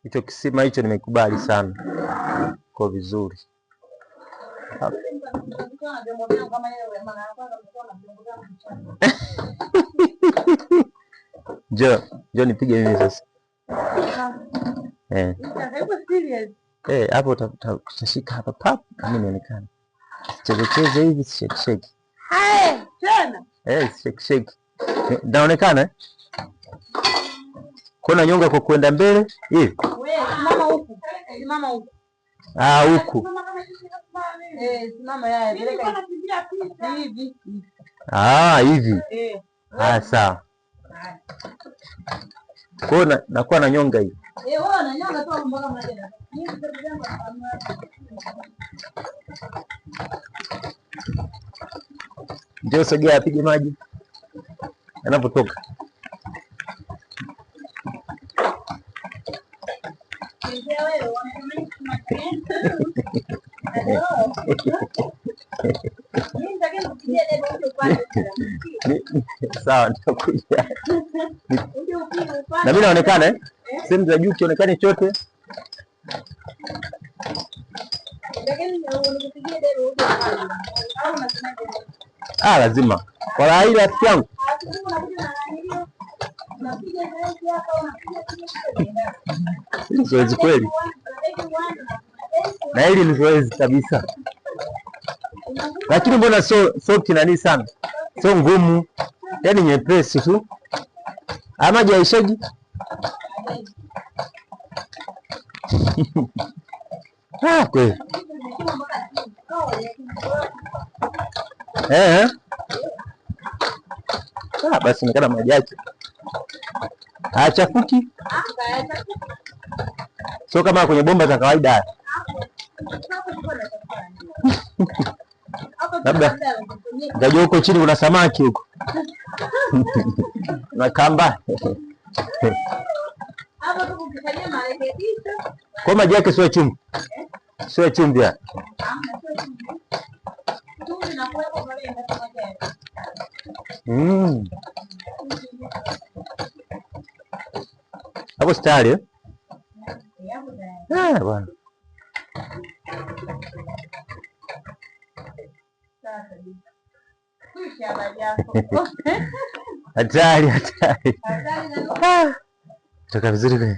Hicho kisima hicho nimekubali sana. Kwa vizuri. Njoo nipige mimi sasa. Hapo utashika hapa pap kama inaonekana. Cheze hivi shake. Tena. Shake. Naonekana? Kuna nyonga kwa kwenda mbele hivi. Simama huku. Simama huku. Huku. Simama yeye, peleka hivi. Hivi. Sawa. Kwa nakuwa na nyonga hivi. Wewe na nyonga tu mbona mnaenda. Ndio sogea apige maji. Anapotoka. Sawa, nitakuja. Na mimi naonekana sehemu za juu kionekane chote. Lazima. Kwa raia rafiki yangu. Hili zoezi kweli. Na hili ni zoezi kabisa. Lakini mbona so kinani sana? So ngumu. Yaani nyepesi tu. Maji haishagi. Kweli. Basi nikana maji yake. Hayachafuki. Sio kama kwenye bomba za kawaida. Labda ngajua huko chini kuna samaki huko. Na kamba. Kwa maji yake sio chumvi. Sio chumvi. Hapo stari bwana. Hatari. Toka vizuri.